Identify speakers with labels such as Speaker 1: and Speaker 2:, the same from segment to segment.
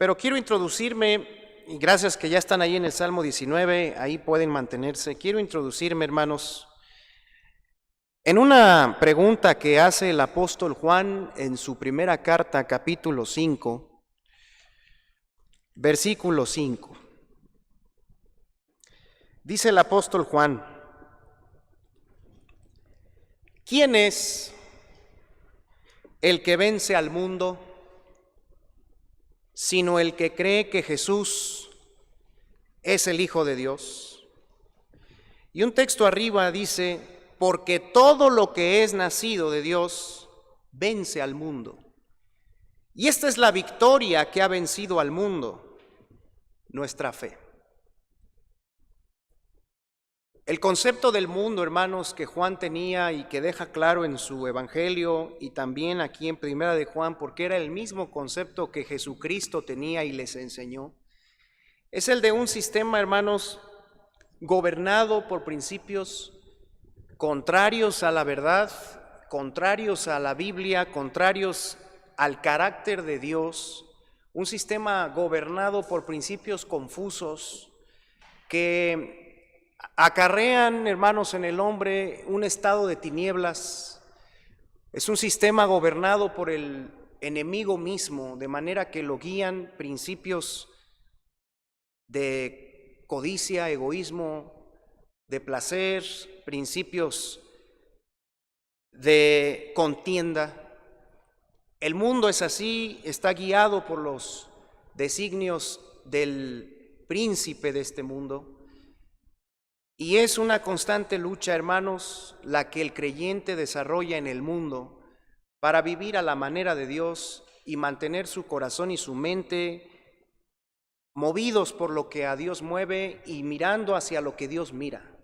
Speaker 1: Pero quiero introducirme, y gracias que ya están ahí en el Salmo 19, ahí pueden mantenerse. Quiero introducirme, hermanos, en una pregunta que hace el apóstol Juan en su primera carta, capítulo 5, versículo 5. Dice el apóstol Juan: ¿quién es el que vence al mundo, sino el que cree que Jesús es el Hijo de Dios? Y un texto arriba dice: porque todo lo que es nacido de Dios vence al mundo. Y esta es la victoria que ha vencido al mundo, nuestra fe. El concepto del mundo, hermanos, que Juan tenía y que deja claro en su evangelio y también aquí en Primera de Juan, porque era el mismo concepto que Jesucristo tenía y les enseñó, es el de un sistema, hermanos, gobernado por principios contrarios a la verdad, contrarios a la Biblia, contrarios al carácter de Dios, un sistema gobernado por principios confusos que acarrean, hermanos, en el hombre un estado de tinieblas. Es un sistema gobernado por el enemigo mismo, de manera que lo guían principios de codicia, egoísmo, de placer, principios de contienda. El mundo es así, está guiado por los designios del príncipe de este mundo. Y es una constante lucha, hermanos, la que el creyente desarrolla en el mundo para vivir a la manera de Dios y mantener su corazón y su mente movidos por lo que a Dios mueve y mirando hacia lo que Dios mira.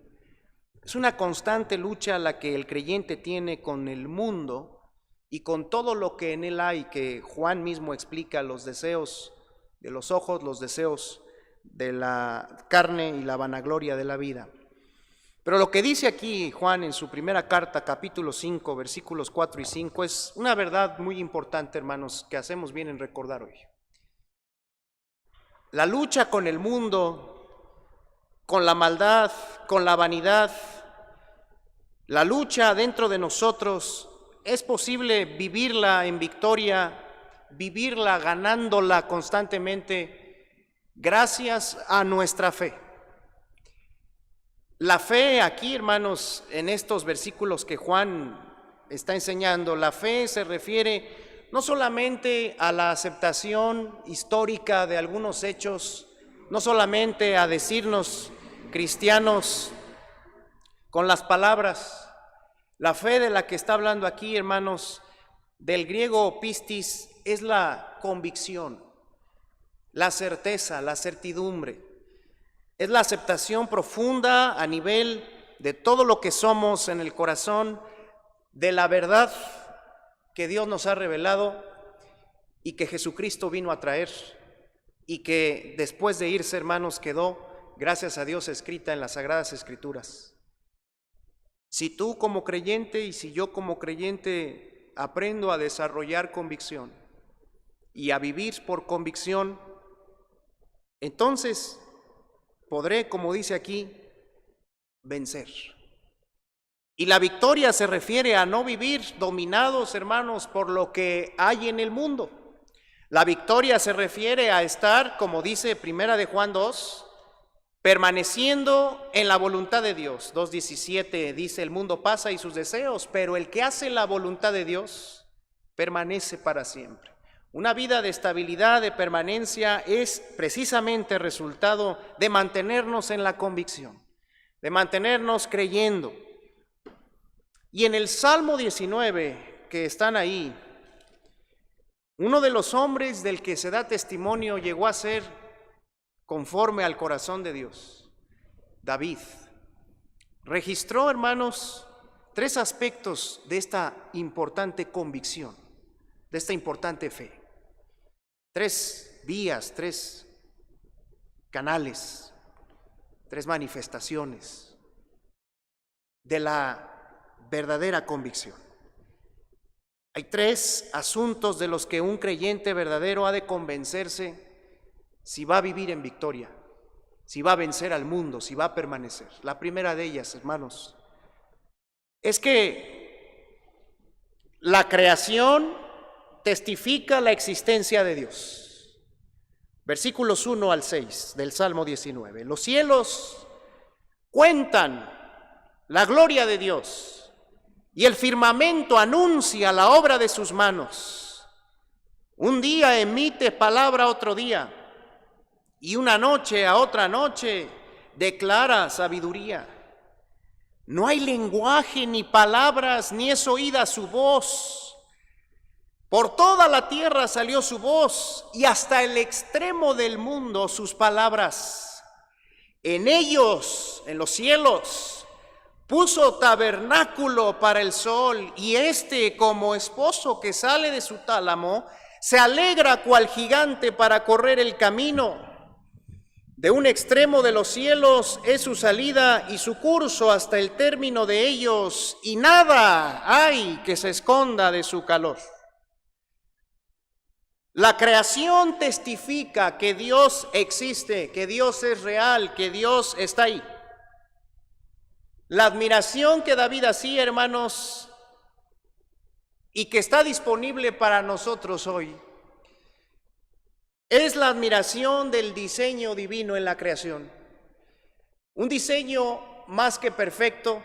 Speaker 1: Es una constante lucha la que el creyente tiene con el mundo y con todo lo que en él hay, que Juan mismo explica: los deseos de los ojos, los deseos de la carne y la vanagloria de la vida. Pero lo que dice aquí Juan en su primera carta, capítulo 5, versículos 4 y 5, es una verdad muy importante, hermanos, que hacemos bien en recordar hoy. La lucha con el mundo, con la maldad, con la vanidad, la lucha dentro de nosotros, es posible vivirla en victoria, vivirla ganándola constantemente, gracias a nuestra fe. La fe aquí, hermanos, en estos versículos que Juan está enseñando, la fe se refiere no solamente a la aceptación histórica de algunos hechos, no solamente a decirnos cristianos con las palabras. La fe de la que está hablando aquí, hermanos, del griego pistis, es la convicción, la certeza, la certidumbre. Es la aceptación profunda a nivel de todo lo que somos en el corazón, de la verdad que Dios nos ha revelado y que Jesucristo vino a traer, y que después de irse, hermanos, quedó, gracias a Dios, escrita en las Sagradas Escrituras. Si tú como creyente y si yo como creyente aprendo a desarrollar convicción y a vivir por convicción, entonces podré, como dice aquí, vencer. Y la victoria se refiere a no vivir dominados, hermanos, por lo que hay en el mundo. La victoria se refiere a estar, como dice Primera de Juan 2, permaneciendo en la voluntad de Dios. 2:17 dice: el mundo pasa y sus deseos, pero el que hace la voluntad de Dios permanece para siempre. Una vida de estabilidad, de permanencia, es precisamente resultado de mantenernos en la convicción, de mantenernos creyendo. Y en el Salmo 19, que están ahí, uno de los hombres del que se da testimonio llegó a ser conforme al corazón de Dios, David. Registró, hermanos, 3 aspectos de esta importante convicción, de esta importante fe. 3 vías, 3 canales, 3 manifestaciones de la verdadera convicción. Hay 3 asuntos de los que un creyente verdadero ha de convencerse si va a vivir en victoria, si va a vencer al mundo, si va a permanecer. La primera de ellas, hermanos, es que la creación testifica la existencia de Dios. Versículos 1 al 6 del Salmo 19. Los cielos cuentan la gloria de Dios y el firmamento anuncia la obra de sus manos. Un día emite palabra a otro día y una noche a otra noche declara sabiduría. No hay lenguaje ni palabras, ni es oída su voz. Por toda la tierra salió su voz y hasta el extremo del mundo sus palabras. En ellos, en los cielos, puso tabernáculo para el sol y éste, como esposo que sale de su tálamo, se alegra cual gigante para correr el camino. De un extremo de los cielos es su salida y su curso hasta el término de ellos, y nada hay que se esconda de su calor. La creación testifica que Dios existe, que Dios es real, que Dios está ahí. La admiración que David hacía, hermanos, y que está disponible para nosotros hoy, es la admiración del diseño divino en la creación. Un diseño más que perfecto,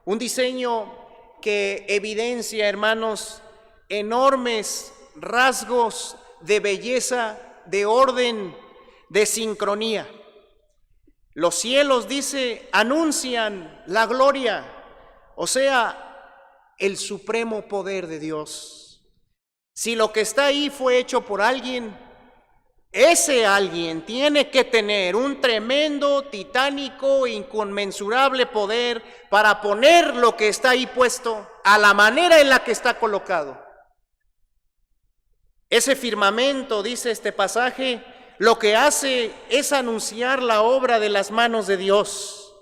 Speaker 1: un diseño que evidencia, hermanos, enormes rasgos de belleza, de orden, de sincronía. Los cielos, dice, anuncian la gloria, o sea, el supremo poder de Dios. Si lo que está ahí fue hecho por alguien, ese alguien tiene que tener un tremendo, titánico, inconmensurable poder para poner lo que está ahí puesto a la manera en la que está colocado. Ese firmamento, dice este pasaje, lo que hace es anunciar la obra de las manos de Dios.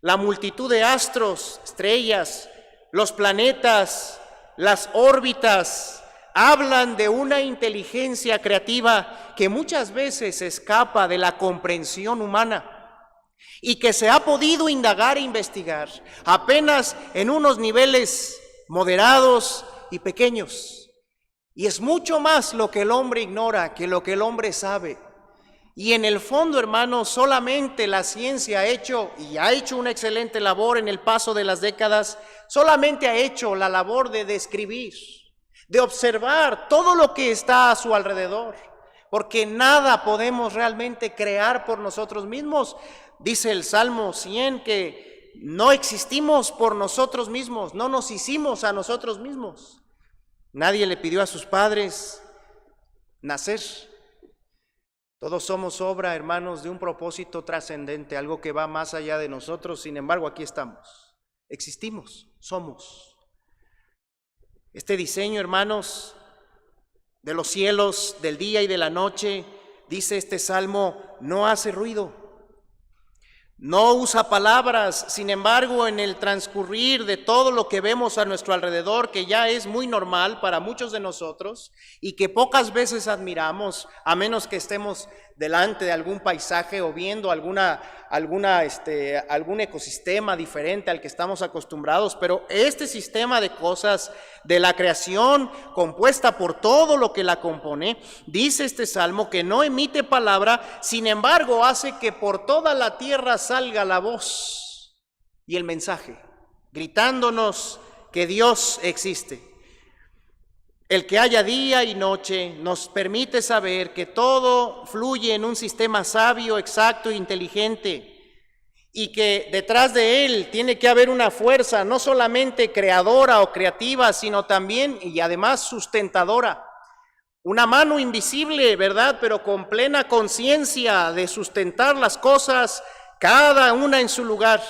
Speaker 1: La multitud de astros, estrellas, los planetas, las órbitas, hablan de una inteligencia creativa que muchas veces escapa de la comprensión humana y que se ha podido indagar e investigar apenas en unos niveles moderados y pequeños. Y es mucho más lo que el hombre ignora que lo que el hombre sabe. Y en el fondo, hermanos, solamente la ciencia ha hecho, y ha hecho una excelente labor en el paso de las décadas, solamente ha hecho la labor de describir, de observar todo lo que está a su alrededor, porque nada podemos realmente crear por nosotros mismos. Dice el Salmo 100 que no existimos por nosotros mismos, no nos hicimos a nosotros mismos. Nadie le pidió a sus padres nacer. Todos somos obra, hermanos, de un propósito trascendente, algo que va más allá de nosotros. Sin embargo, aquí estamos, existimos, somos. Este diseño, hermanos, de los cielos, del día y de la noche, dice este salmo, no hace ruido. No usa palabras, sin embargo, en el transcurrir de todo lo que vemos a nuestro alrededor, que ya es muy normal para muchos de nosotros y que pocas veces admiramos, a menos que estemos delante de algún paisaje o viendo algún ecosistema diferente al que estamos acostumbrados, pero este sistema de cosas de la creación compuesta por todo lo que la compone, dice este salmo que no emite palabra, sin embargo hace que por toda la tierra salga la voz y el mensaje, gritándonos que Dios existe. El que haya día y noche nos permite saber que todo fluye en un sistema sabio, exacto e inteligente, y que detrás de él tiene que haber una fuerza no solamente creadora o creativa, sino también y además sustentadora. Una mano invisible, ¿verdad? Pero con plena conciencia de sustentar las cosas, cada una en su lugar.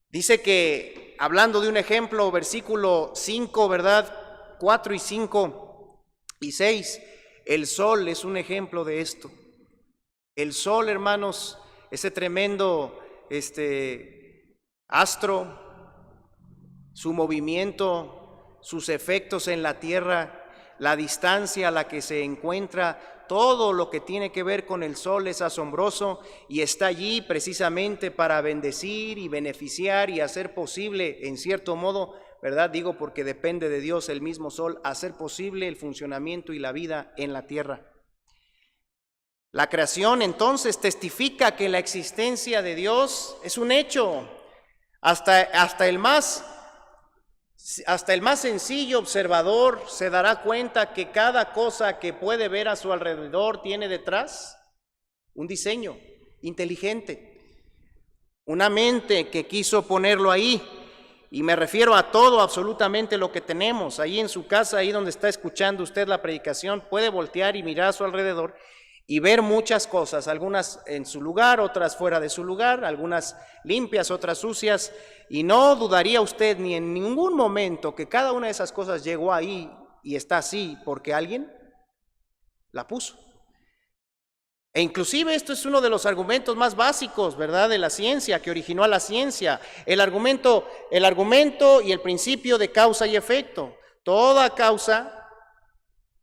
Speaker 1: Dice que, hablando de un ejemplo, versículo 5, ¿verdad? 4 y 5 y 6, el sol es un ejemplo de esto. El sol, hermanos, ese tremendo astro, su movimiento, sus efectos en la tierra, la distancia a la que se encuentra, todo lo que tiene que ver con el sol es asombroso y está allí precisamente para bendecir y beneficiar y hacer posible, en cierto modo, ¿verdad? Digo porque depende de Dios el mismo sol, hacer posible el funcionamiento y la vida en la tierra. La creación entonces testifica que la existencia de Dios es un hecho. Hasta el más sencillo observador se dará cuenta que cada cosa que puede ver a su alrededor tiene detrás un diseño inteligente, una mente que quiso ponerlo ahí. Y me refiero a todo, absolutamente lo que tenemos. Ahí en su casa, ahí donde está escuchando usted la predicación, puede voltear y mirar a su alrededor y ver muchas cosas, algunas en su lugar, otras fuera de su lugar, algunas limpias, otras sucias, y no dudaría usted ni en ningún momento que cada una de esas cosas llegó ahí y está así porque alguien la puso. E inclusive esto es uno de los argumentos más básicos, ¿verdad?, de la ciencia, que originó a la ciencia, el argumento y el principio de causa y efecto.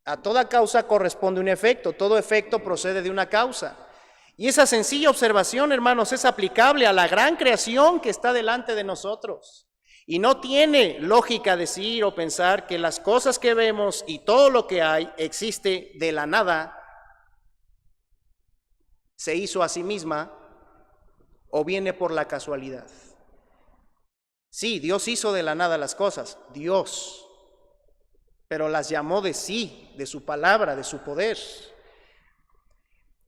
Speaker 1: A toda causa corresponde un efecto, todo efecto procede de una causa. Y esa sencilla observación, hermanos, es aplicable a la gran creación que está delante de nosotros. Y no tiene lógica decir o pensar que las cosas que vemos y todo lo que hay existe de la nada, se hizo a sí misma o viene por la casualidad. Sí, Dios hizo de la nada las cosas, Dios, pero las llamó de sí, de su palabra, de su poder.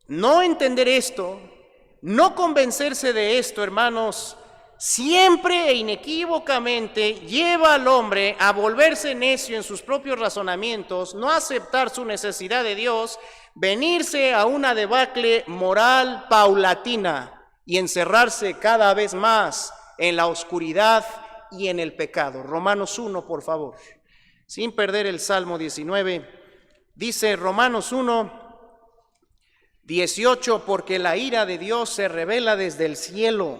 Speaker 1: No entender esto, no convencerse de esto, hermanos, siempre e inequívocamente lleva al hombre a volverse necio en sus propios razonamientos, no aceptar su necesidad de Dios, venirse a una debacle moral paulatina y encerrarse cada vez más en la oscuridad y en el pecado. Romanos 1, por favor. Sin perder el Salmo 19, dice Romanos 1, 18, porque la ira de Dios se revela desde el cielo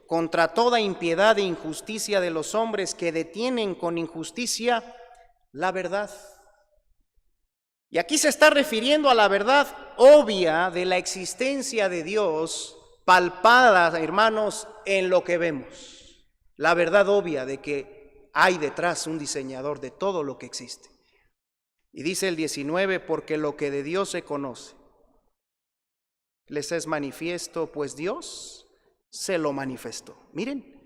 Speaker 1: contra toda impiedad e injusticia de los hombres que detienen con injusticia la verdad. Y aquí se está refiriendo a la verdad obvia de la existencia de Dios, palpada, hermanos, en lo que vemos. La verdad obvia de que hay detrás un diseñador de todo lo que existe. Y dice el 19, porque lo que de Dios se conoce les es manifiesto, pues Dios se lo manifestó. Miren,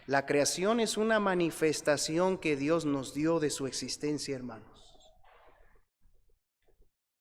Speaker 1: la creación es una manifestación que Dios nos dio de su existencia, hermanos.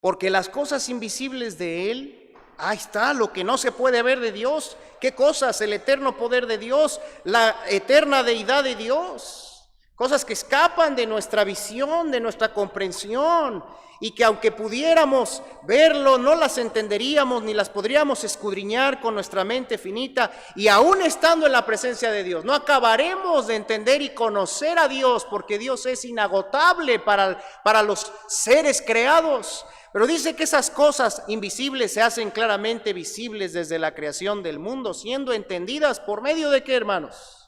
Speaker 1: Porque las cosas invisibles de Él, ahí está, lo que no se puede ver de Dios. ¿Qué cosas? El eterno poder de Dios, la eterna deidad de Dios. Cosas que escapan de nuestra visión, de nuestra comprensión, y que aunque pudiéramos verlo, no las entenderíamos ni las podríamos escudriñar con nuestra mente finita, y aún estando en la presencia de Dios, no acabaremos de entender y conocer a Dios, porque Dios es inagotable para los seres creados. Pero dice que esas cosas invisibles se hacen claramente visibles desde la creación del mundo, siendo entendidas por medio de ¿qué, hermanos?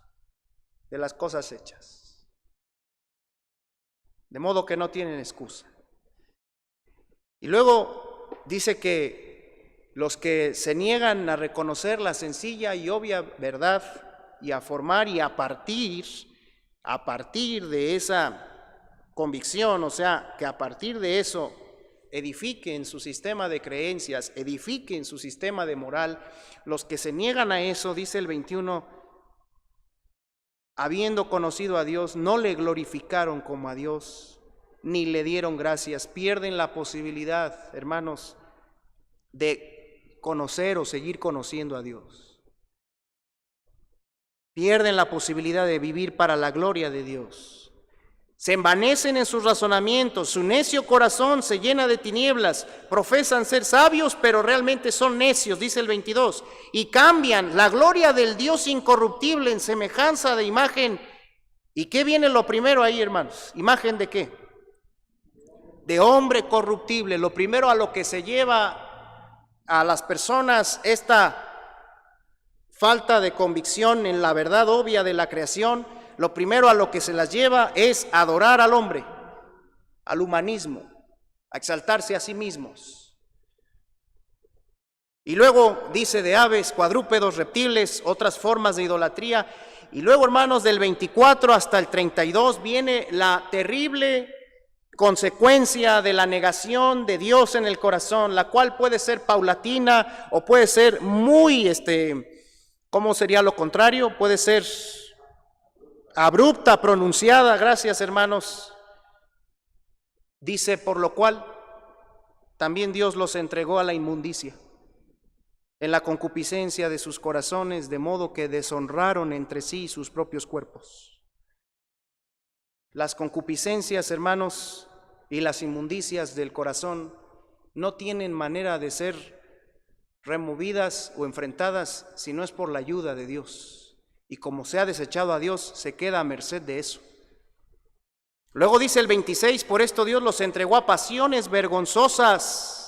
Speaker 1: De las cosas hechas. De modo que no tienen excusa. Y luego dice que los que se niegan a reconocer la sencilla y obvia verdad y a formar y a partir de esa convicción, o sea, que a partir de eso edifiquen su sistema de creencias, edifiquen su sistema de moral, los que se niegan a eso, dice el 21, habiendo conocido a Dios, no le glorificaron como a Dios, ni le dieron gracias. Pierden la posibilidad, hermanos, de conocer o seguir conociendo a Dios. Pierden la posibilidad de vivir para la gloria de Dios. Se envanecen en sus razonamientos, su necio corazón se llena de tinieblas, profesan ser sabios, pero realmente son necios, dice el 22, y cambian la gloria del Dios incorruptible en semejanza de imagen. ¿Y qué viene lo primero ahí, hermanos? ¿Imagen de qué? De hombre corruptible. Lo primero a lo que se lleva a las personas esta falta de convicción en la verdad obvia de la creación, lo primero a lo que se las lleva es adorar al hombre, al humanismo, a exaltarse a sí mismos. Y luego dice de aves, cuadrúpedos, reptiles, otras formas de idolatría. Y luego, hermanos, del 24 hasta el 32 viene la terrible consecuencia de la negación de Dios en el corazón, la cual puede ser paulatina o puede ser muy, ¿cómo sería lo contrario? Puede ser abrupta, pronunciada. Gracias, hermanos. Dice, por lo cual también Dios los entregó a la inmundicia en la concupiscencia de sus corazones, de modo que deshonraron entre sí sus propios cuerpos. Las concupiscencias, hermanos, y las inmundicias del corazón no tienen manera de ser removidas o enfrentadas si no es por la ayuda de Dios. Y como se ha desechado a Dios, se queda a merced de eso. Luego dice el 26, por esto Dios los entregó a pasiones vergonzosas,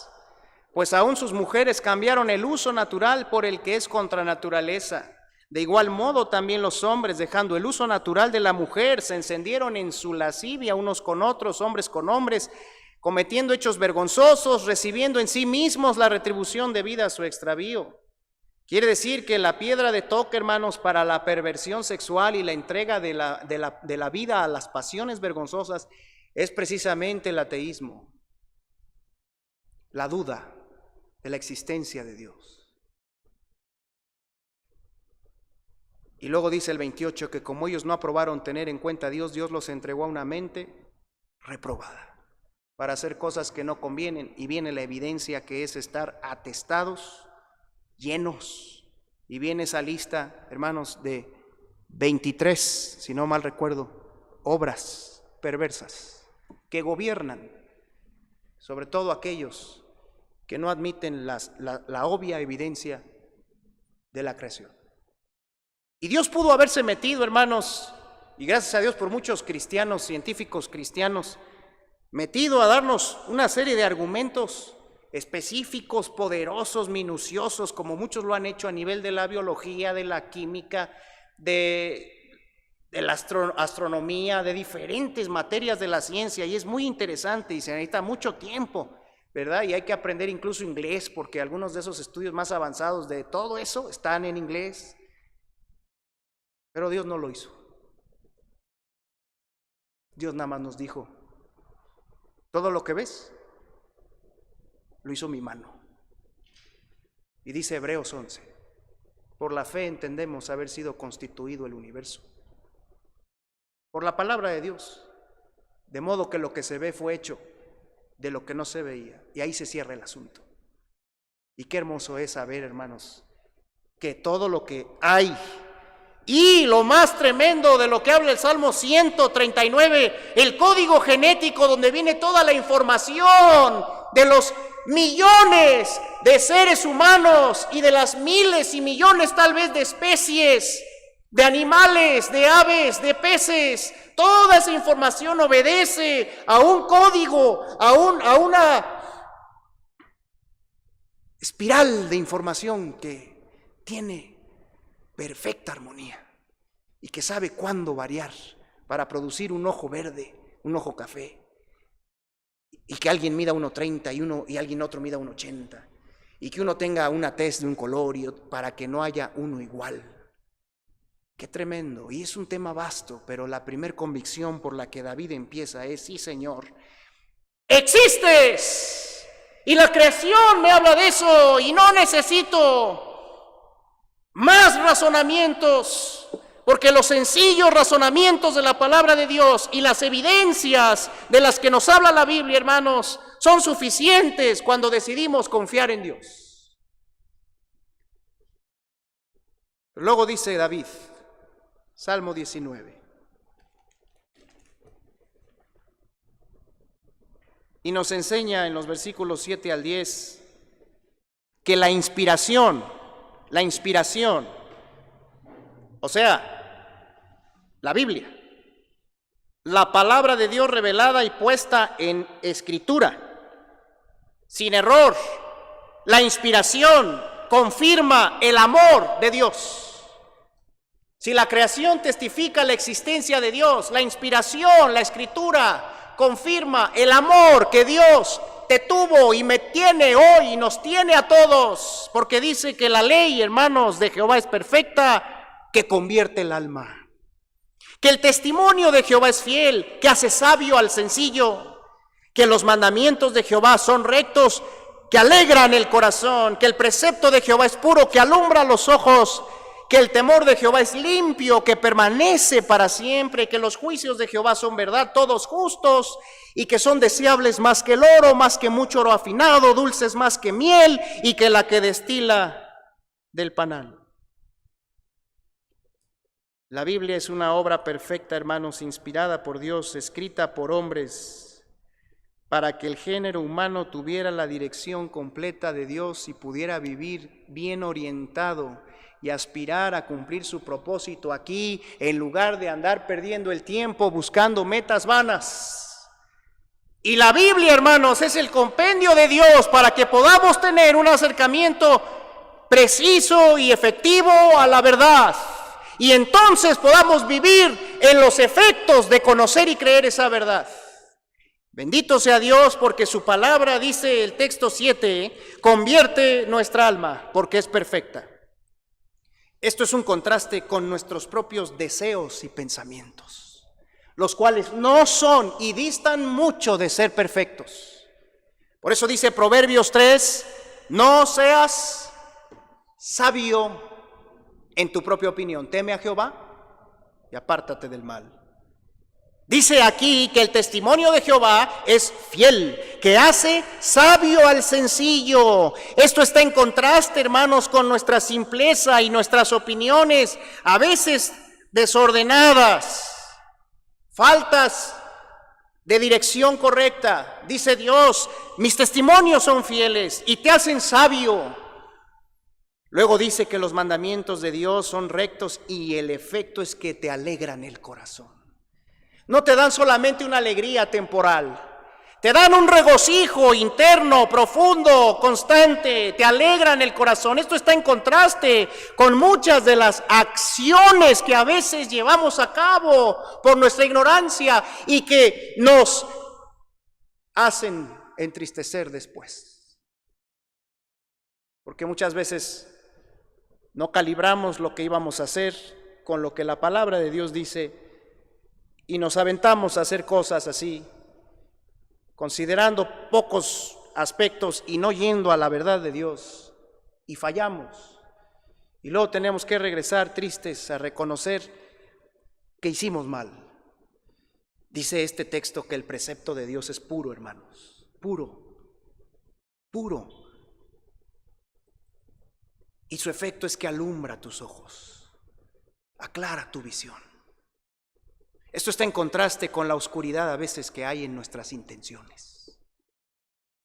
Speaker 1: pues aún sus mujeres cambiaron el uso natural por el que es contra naturaleza. De igual modo también los hombres, dejando el uso natural de la mujer, se encendieron en su lascivia unos con otros, hombres con hombres, cometiendo hechos vergonzosos, recibiendo en sí mismos la retribución debida a su extravío. Quiere decir que la piedra de toque, hermanos, para la perversión sexual y la entrega de la vida a las pasiones vergonzosas es precisamente el ateísmo, la duda de la existencia de Dios. Y luego dice el 28 que como ellos no aprobaron tener en cuenta a Dios, Dios los entregó a una mente reprobada para hacer cosas que no convienen, y viene la evidencia que es estar atestados, llenos, y viene esa lista, hermanos, de 23, si no mal recuerdo, obras perversas que gobiernan sobre todo aquellos que no admiten la obvia evidencia de la creación. Y Dios pudo haberse metido, hermanos, y gracias a Dios por muchos cristianos, científicos cristianos, metido a darnos una serie de argumentos específicos, poderosos, minuciosos, como muchos lo han hecho a nivel de la biología, de la química, de la astronomía, de diferentes materias de la ciencia, y es muy interesante y se necesita mucho tiempo, ¿verdad? Y hay que aprender incluso inglés, porque algunos de esos estudios más avanzados de todo eso están en inglés. Pero Dios no lo hizo. Dios nada más nos dijo, todo lo que ves, lo hizo mi mano. Y dice Hebreos 11, por la fe entendemos haber sido constituido el universo, por la palabra de Dios, de modo que lo que se ve fue hecho de lo que no se veía. Y ahí se cierra el asunto. Y qué hermoso es saber, hermanos, que todo lo que hay, y lo más tremendo de lo que habla el Salmo 139, el código genético donde viene toda la información de los millones de seres humanos y de las miles y millones tal vez de especies, de animales, de aves, de peces. Toda esa información obedece a un código, a una espiral de información que tiene perfecta armonía y que sabe cuándo variar para producir un ojo verde, un ojo café, y que alguien mida 1.30 y alguien otro mida 1.80, y que uno tenga una tez de un color y para que no haya uno igual. Qué tremendo. Y es un tema vasto, pero la primer convicción por la que David empieza es, sí, Señor, existes, y la creación me habla de eso, y no necesito más razonamientos, porque los sencillos razonamientos de la palabra de Dios y las evidencias de las que nos habla la Biblia, hermanos, son suficientes cuando decidimos confiar en Dios. Luego dice David, Salmo 19, y nos enseña en los versículos 7 al 10 que la inspiración, o sea, la Biblia, la palabra de Dios revelada y puesta en escritura, sin error, la inspiración confirma el amor de Dios. Si la creación testifica la existencia de Dios, la inspiración, la escritura, confirma el amor que Dios te tuvo y me tiene hoy y nos tiene a todos, porque dice que la ley, hermanos, de Jehová es perfecta, que convierte el alma. Que el testimonio de Jehová es fiel, que hace sabio al sencillo, que los mandamientos de Jehová son rectos, que alegran el corazón, que el precepto de Jehová es puro, que alumbra los ojos, que el temor de Jehová es limpio, que permanece para siempre, que los juicios de Jehová son verdad, todos justos, y que son deseables más que el oro, más que mucho oro afinado, dulces más que miel, y que la que destila del panal. La Biblia es una obra perfecta, hermanos, inspirada por Dios, escrita por hombres, para que el género humano tuviera la dirección completa de Dios y pudiera vivir bien orientado y aspirar a cumplir su propósito aquí, en lugar de andar perdiendo el tiempo buscando metas vanas. Y la Biblia, hermanos, es el compendio de Dios para que podamos tener un acercamiento preciso y efectivo a la verdad. Y entonces podamos vivir en los efectos de conocer y creer esa verdad. Bendito sea Dios, porque su palabra, dice el texto 7, convierte nuestra alma, porque es perfecta. Esto es un contraste con nuestros propios deseos y pensamientos, los cuales no son y distan mucho de ser perfectos. Por eso dice Proverbios 3, no seas sabio en tu propia opinión, teme a Jehová y apártate del mal. Dice aquí que el testimonio de Jehová es fiel, que hace sabio al sencillo. Esto está en contraste, hermanos, con nuestra simpleza y nuestras opiniones, a veces desordenadas, faltas de dirección correcta. Dice Dios, mis testimonios son fieles y te hacen sabio. Luego dice que los mandamientos de Dios son rectos y el efecto es que te alegran el corazón. No te dan solamente una alegría temporal, te dan un regocijo interno, profundo, constante, te alegran el corazón. Esto está en contraste con muchas de las acciones que a veces llevamos a cabo por nuestra ignorancia y que nos hacen entristecer después. Porque muchas veces no calibramos lo que íbamos a hacer con lo que la palabra de Dios dice y nos aventamos a hacer cosas así, considerando pocos aspectos y no yendo a la verdad de Dios, y fallamos. Y luego tenemos que regresar tristes a reconocer que hicimos mal. Dice este texto que el precepto de Dios es puro, hermanos, puro, puro. Y su efecto es que alumbra tus ojos, aclara tu visión. Esto está en contraste con la oscuridad a veces que hay en nuestras intenciones.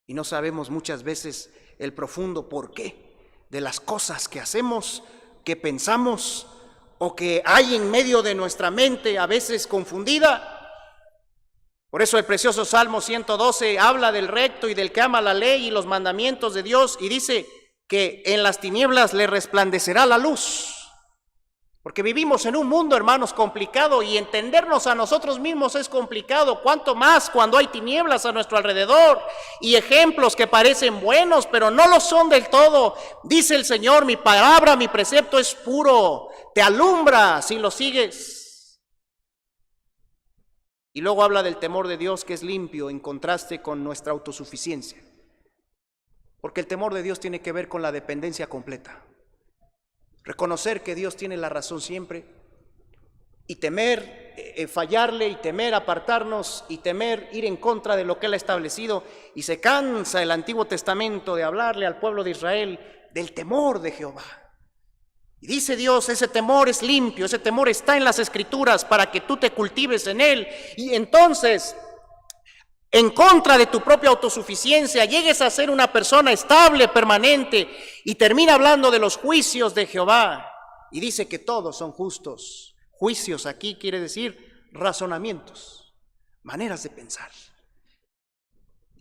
Speaker 1: Y no sabemos muchas veces el profundo porqué de las cosas que hacemos, que pensamos o que hay en medio de nuestra mente a veces confundida. Por eso el precioso Salmo 112 habla del recto y del que ama la ley y los mandamientos de Dios y dice que en las tinieblas le resplandecerá la luz. Porque vivimos en un mundo, hermanos, complicado y entendernos a nosotros mismos es complicado. Cuanto más cuando hay tinieblas a nuestro alrededor y ejemplos que parecen buenos, pero no lo son del todo. Dice el Señor, mi palabra, mi precepto es puro, te alumbra si lo sigues. Y luego habla del temor de Dios que es limpio en contraste con nuestra autosuficiencia. Porque el temor de Dios tiene que ver con la dependencia completa. Reconocer que Dios tiene la razón siempre y temer fallarle y temer apartarnos y temer ir en contra de lo que Él ha establecido. Y se cansa el Antiguo Testamento de hablarle al pueblo de Israel del temor de Jehová. Y dice Dios, ese temor es limpio, ese temor está en las Escrituras para que tú te cultives en él. Y entonces, en contra de tu propia autosuficiencia, llegues a ser una persona estable, permanente, y termina hablando de los juicios de Jehová. Y dice que todos son justos. Juicios aquí quiere decir razonamientos, maneras de pensar.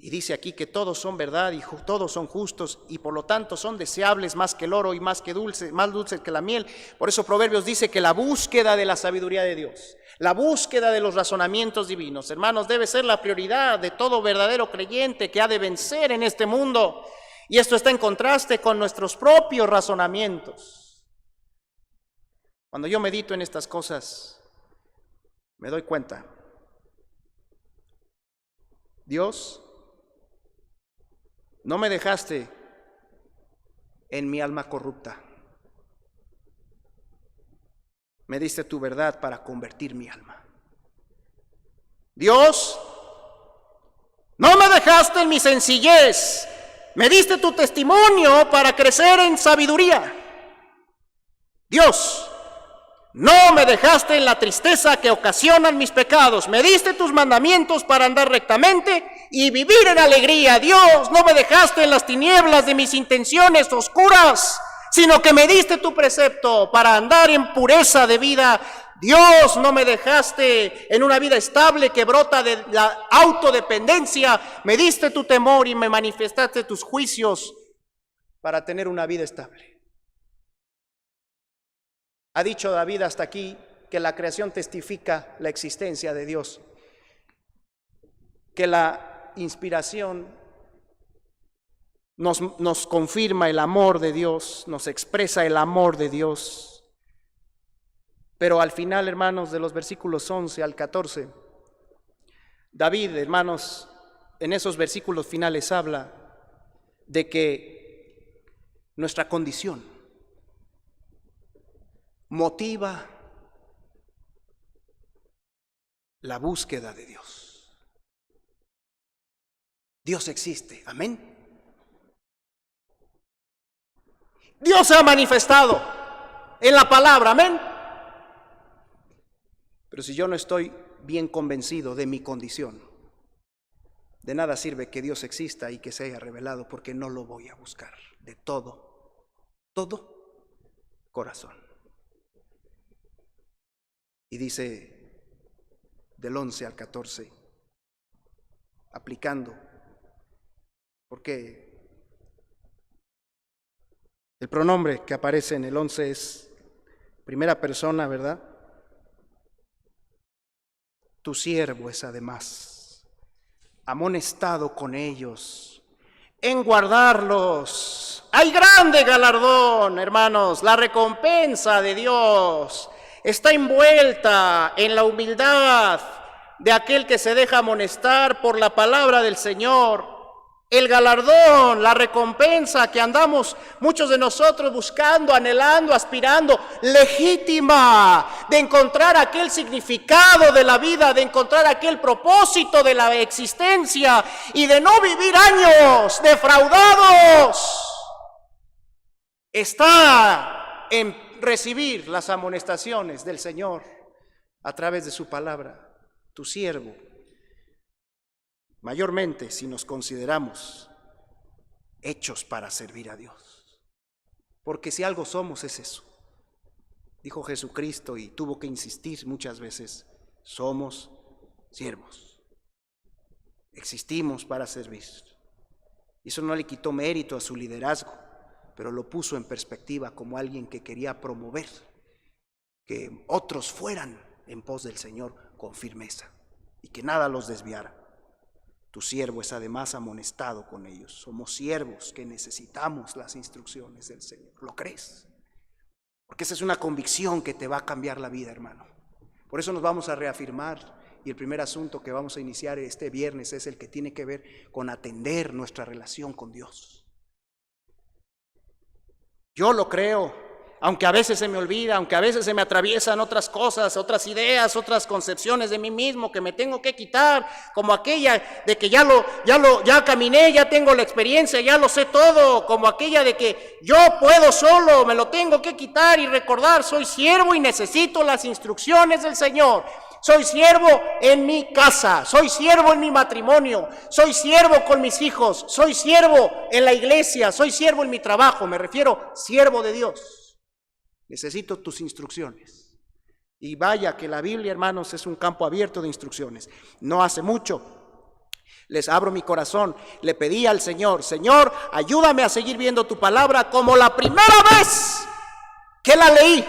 Speaker 1: Y dice aquí que todos son verdad y todos son justos y por lo tanto son deseables más que el oro y más dulces que la miel. Por eso Proverbios dice que la búsqueda de la sabiduría de Dios, la búsqueda de los razonamientos divinos, hermanos, debe ser la prioridad de todo verdadero creyente que ha de vencer en este mundo. Y esto está en contraste con nuestros propios razonamientos. Cuando yo medito en estas cosas, me doy cuenta, Dios, no me dejaste en mi alma corrupta. Me diste tu verdad para convertir mi alma. Dios, no me dejaste en mi sencillez. Me diste tu testimonio para crecer en sabiduría. Dios, no me dejaste en la tristeza que ocasionan mis pecados. Me diste tus mandamientos para andar rectamente y vivir en alegría. Dios, no me dejaste en las tinieblas de mis intenciones oscuras, sino que me diste tu precepto para andar en pureza de vida. Dios, no me dejaste en una vida estable que brota de la autodependencia. Me diste tu temor y me manifestaste tus juicios para tener una vida estable. Ha dicho David hasta aquí que la creación testifica la existencia de Dios, que la inspiración nos confirma el amor de Dios, nos expresa el amor de Dios. Pero al final, hermanos, de los versículos 11 al 14, David, hermanos, en esos versículos finales habla de que nuestra condición motiva la búsqueda de Dios. Dios existe, amén. Dios se ha manifestado en la palabra, amén. Pero si yo no estoy bien convencido de mi condición, de nada sirve que Dios exista y que se haya revelado, porque no lo voy a buscar de todo corazón. Y dice del 11 al 14, aplicando, porque el pronombre que aparece en el 11 es primera persona, ¿verdad? Tu siervo es además amonestado con ellos, en guardarlos. Hay grande galardón, hermanos, la recompensa de Dios está envuelta en la humildad de aquel que se deja amonestar por la palabra del Señor. El galardón, la recompensa que andamos muchos de nosotros buscando, anhelando, aspirando, legítima, de encontrar aquel significado de la vida, de encontrar aquel propósito de la existencia y de no vivir años defraudados, está en recibir las amonestaciones del Señor a través de su palabra. Tu siervo, mayormente si nos consideramos hechos para servir a Dios, porque si algo somos es eso. Dijo Jesucristo y tuvo que insistir muchas veces, somos siervos, existimos para servir. Eso no le quitó mérito a su liderazgo, pero lo puso en perspectiva como alguien que quería promover que otros fueran en pos del Señor con firmeza y que nada los desviara. Tu siervo es además amonestado con ellos. Somos siervos que necesitamos las instrucciones del Señor. ¿Lo crees? Porque esa es una convicción que te va a cambiar la vida, hermano. Por eso nos vamos a reafirmar. Y el primer asunto que vamos a iniciar este viernes es el que tiene que ver con atender nuestra relación con Dios. Yo lo creo, aunque a veces se me olvida, aunque a veces se me atraviesan otras cosas, otras ideas, otras concepciones de mí mismo que me tengo que quitar, como aquella de que ya caminé, ya tengo la experiencia, ya lo sé todo, como aquella de que yo puedo solo, me lo tengo que quitar y recordar, soy siervo y necesito las instrucciones del Señor. Soy siervo en mi casa, soy siervo en mi matrimonio, soy siervo con mis hijos, soy siervo en la iglesia, soy siervo en mi trabajo, me refiero siervo de Dios. Necesito tus instrucciones. Y vaya que la Biblia, hermanos, es un campo abierto de instrucciones. No hace mucho Les abro mi corazón. Le pedí al Señor, Señor, ayúdame a seguir viendo tu palabra como la primera vez que la leí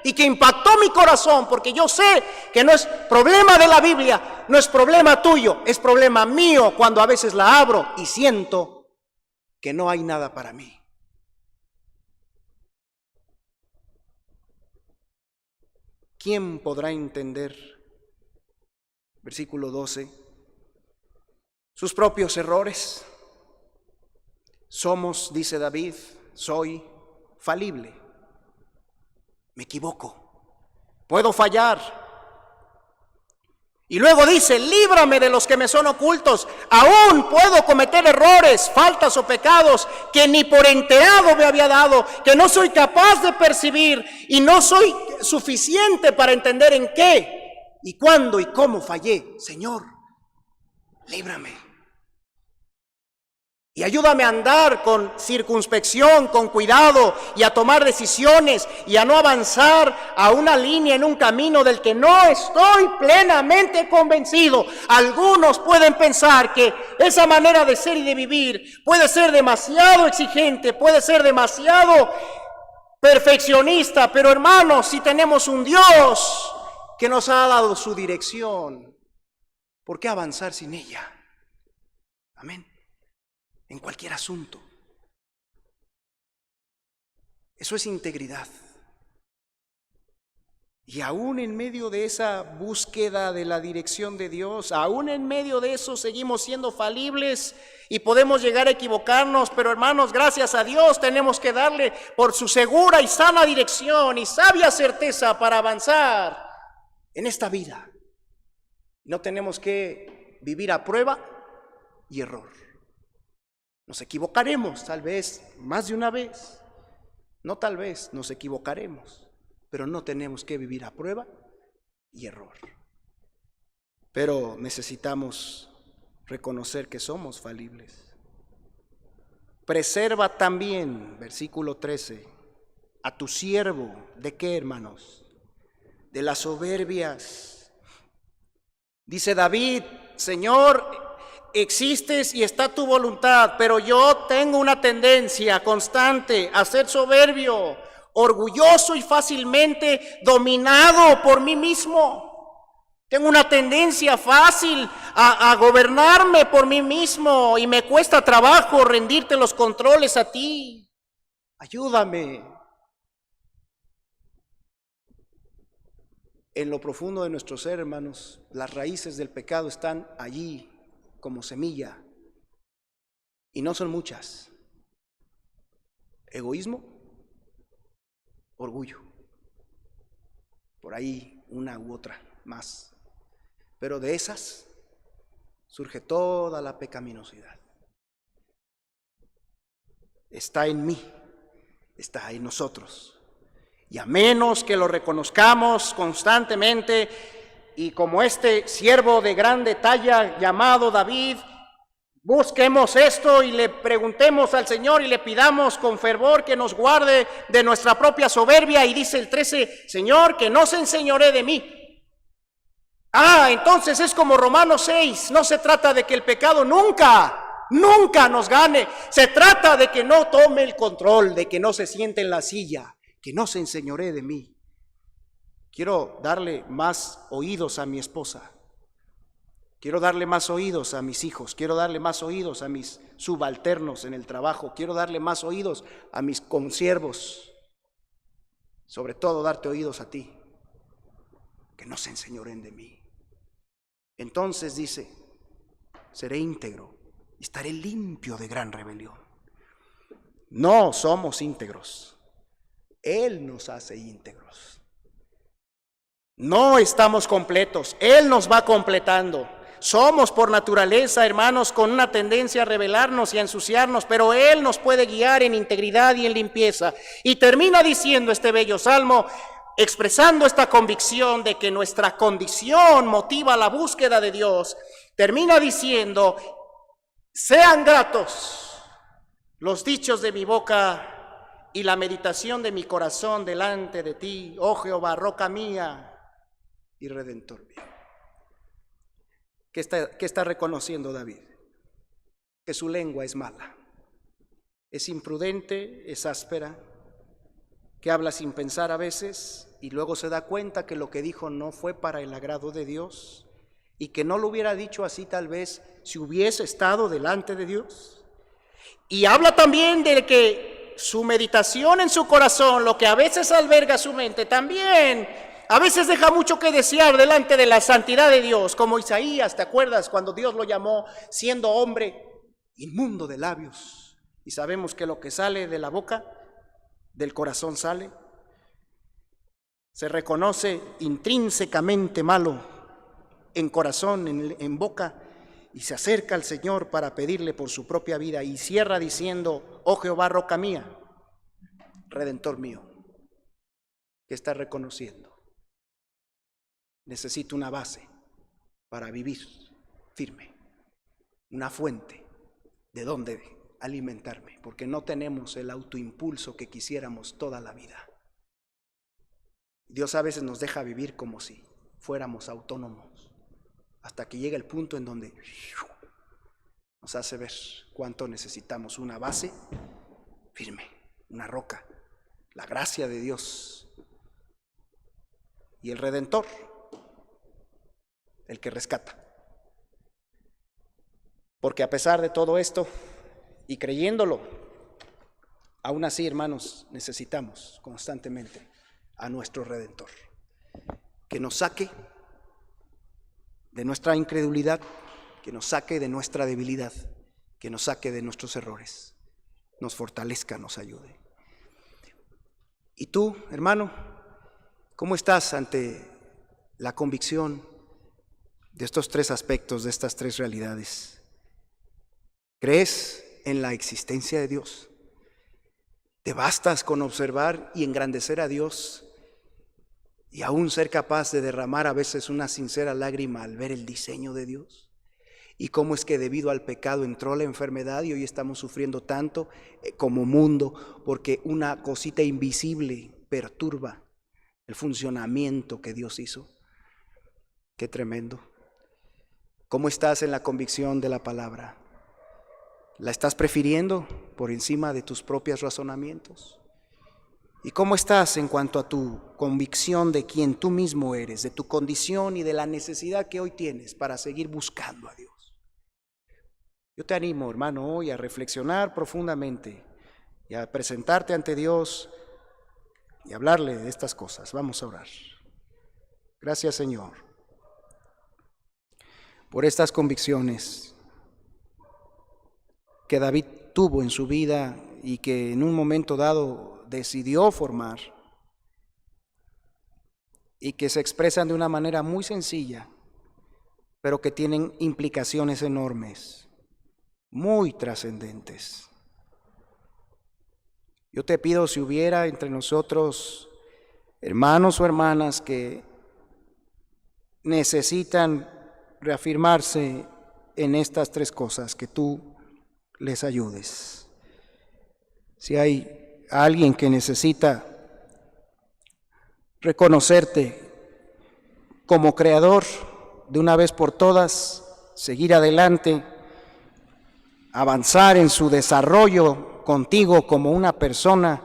Speaker 1: y que impactó mi corazón, porque yo sé que no es problema de la Biblia, no es problema tuyo, es problema mío cuando a veces la abro y siento que no hay nada para mí. ¿Quién podrá entender, versículo 12, sus propios errores? Somos, dice David, soy falible. Me equivoco, puedo fallar. Y luego dice, líbrame de los que me son ocultos. Aún puedo cometer errores, faltas o pecados que ni por enterado me había dado, que no soy capaz de percibir y no soy suficiente para entender en qué y cuándo y cómo fallé. Señor, líbrame. Y ayúdame a andar con circunspección, con cuidado y a tomar decisiones y a no avanzar a una línea en un camino del que no estoy plenamente convencido. Algunos pueden pensar que esa manera de ser y de vivir puede ser demasiado exigente, puede ser demasiado perfeccionista, pero hermanos, si tenemos un Dios que nos ha dado su dirección, ¿por qué avanzar sin ella? Amén. En cualquier asunto. Eso es integridad. Y aún en medio de esa búsqueda de la dirección de Dios, aún en medio de eso seguimos siendo falibles y podemos llegar a equivocarnos, pero hermanos, gracias a Dios tenemos que darle por su segura y sana dirección y sabia certeza para avanzar en esta vida. No tenemos que vivir a prueba y error. Nos equivocaremos, tal vez, más de una vez. No tal vez, nos equivocaremos, pero no tenemos que vivir a prueba y error. Pero necesitamos reconocer que somos falibles. Preserva también, versículo 13, a tu siervo, ¿de qué, hermanos? De las soberbias. Dice David, Señor, existes y está tu voluntad, pero yo tengo una tendencia constante a ser soberbio, orgulloso y fácilmente dominado por mí mismo. Tengo una tendencia fácil a gobernarme por mí mismo y me cuesta trabajo rendirte los controles a ti. Ayúdame. En lo profundo de nuestro ser, hermanos, las raíces del pecado están allí como semilla, y no son muchas. Egoísmo, orgullo, por ahí una u otra más, pero de esas surge toda la pecaminosidad. Está en mí, está en nosotros, y a menos que lo reconozcamos constantemente, y como este siervo de grande talla llamado David, busquemos esto y le preguntemos al Señor y le pidamos con fervor que nos guarde de nuestra propia soberbia. Y dice el 13, Señor, que no se enseñoree de mí. Entonces es como Romanos 6, no se trata de que el pecado nunca nos gane, se trata de que no tome el control, de que no se siente en la silla, que no se enseñoree de mí. Quiero darle más oídos a mi esposa. Quiero darle más oídos a mis hijos. Quiero darle más oídos a mis subalternos en el trabajo. Quiero darle más oídos a mis consiervos. Sobre todo, darte oídos a ti. Que no se enseñoren de mí. Entonces dice, seré íntegro y estaré limpio de gran rebelión. No somos íntegros. Él nos hace íntegros. No estamos completos, Él nos va completando. Somos por naturaleza, hermanos, con una tendencia a rebelarnos y a ensuciarnos, pero Él nos puede guiar en integridad y en limpieza. Y termina diciendo este bello salmo, expresando esta convicción de que nuestra condición motiva la búsqueda de Dios. Termina diciendo, sean gratos los dichos de mi boca y la meditación de mi corazón delante de ti, oh Jehová, roca mía y Redentor mío. ¿Qué está reconociendo David? que su lengua es mala, es imprudente, es áspera, que habla sin pensar a veces y luego se da cuenta que lo que dijo no fue para el agrado de Dios y que no lo hubiera dicho así tal vez si hubiese estado delante de Dios. Y habla también de que su meditación en su corazón, lo que a veces alberga su mente, también a veces deja mucho que desear delante de la santidad de Dios, como Isaías, ¿te acuerdas cuando Dios lo llamó siendo hombre inmundo de labios? Y sabemos que lo que sale de la boca, del corazón sale. Se reconoce intrínsecamente malo en corazón, en boca, y se acerca al Señor para pedirle por su propia vida y cierra diciendo: oh Jehová, roca mía, redentor mío. ¿Qué está reconociendo? Necesito una base para vivir firme, una fuente de donde alimentarme, porque no tenemos el autoimpulso que quisiéramos toda la vida. Dios a veces nos deja vivir como si fuéramos autónomos, hasta que llega el punto en donde nos hace ver cuánto necesitamos una base firme, una roca, la gracia de Dios y el Redentor, el que rescata. Porque a pesar de todo esto, y creyéndolo, aún así, hermanos, necesitamos constantemente a nuestro Redentor, que nos saque de nuestra incredulidad, que nos saque de nuestra debilidad, que nos saque de nuestros errores, nos fortalezca, nos ayude. Y tú, hermano, ¿cómo estás ante la convicción de estos tres aspectos, de estas tres realidades? ¿Crees en la existencia de Dios? ¿Te bastas con observar y engrandecer a Dios y aún ser capaz de derramar a veces una sincera lágrima al ver el diseño de Dios? ¿Y cómo es que debido al pecado entró la enfermedad y hoy estamos sufriendo tanto como mundo porque una cosita invisible perturba el funcionamiento que Dios hizo? Qué tremendo. ¿Cómo estás en la convicción de la palabra? ¿La estás prefiriendo por encima de tus propios razonamientos? ¿Y cómo estás en cuanto a tu convicción de quién tú mismo eres, de tu condición y de la necesidad que hoy tienes para seguir buscando a Dios? Yo te animo, hermano, hoy a reflexionar profundamente y a presentarte ante Dios y hablarle de estas cosas. Vamos a orar. Gracias, Señor, por estas convicciones que David tuvo en su vida y que en un momento dado decidió formar y que se expresan de una manera muy sencilla, pero que tienen implicaciones enormes, muy trascendentes. Yo te pido, si hubiera entre nosotros hermanos o hermanas que necesitan reafirmarse en estas tres cosas, que tú les ayudes. Si hay alguien que necesita reconocerte como creador de una vez por todas, seguir adelante, avanzar en su desarrollo contigo como una persona,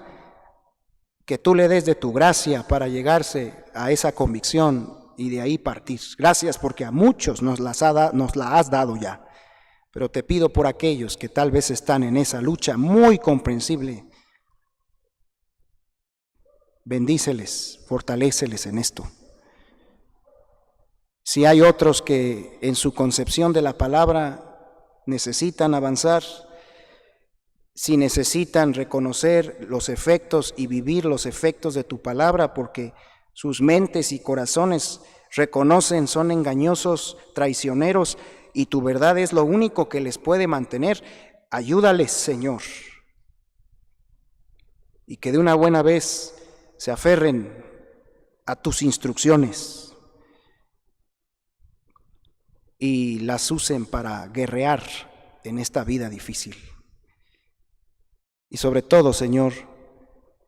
Speaker 1: que tú le des de tu gracia para llegarse a esa convicción y de ahí partir. Gracias, porque a muchos nos la has dado ya. Pero te pido por aquellos que tal vez están en esa lucha muy comprensible, bendíceles, fortaléceles en esto. Si hay otros que en su concepción de la palabra necesitan avanzar, si necesitan reconocer los efectos y vivir los efectos de tu palabra, porque sus mentes y corazones reconocen, son engañosos, traicioneros, y tu verdad es lo único que les puede mantener, ayúdales, Señor, y que de una buena vez se aferren a tus instrucciones y las usen para guerrear en esta vida difícil. Y sobre todo, Señor,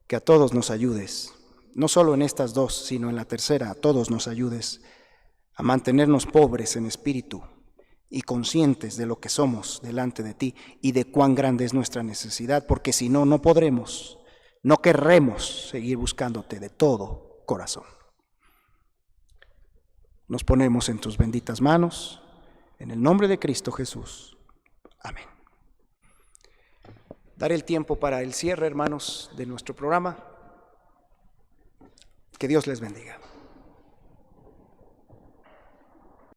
Speaker 1: que a todos nos ayudes, no solo en estas dos, sino en la tercera, a todos nos ayudes a mantenernos pobres en espíritu y conscientes de lo que somos delante de ti y de cuán grande es nuestra necesidad, porque si no, no podremos, no querremos seguir buscándote de todo corazón. Nos ponemos en tus benditas manos, en el nombre de Cristo Jesús. Amén. Daré el tiempo para el cierre, hermanos, de nuestro programa. Que Dios les bendiga.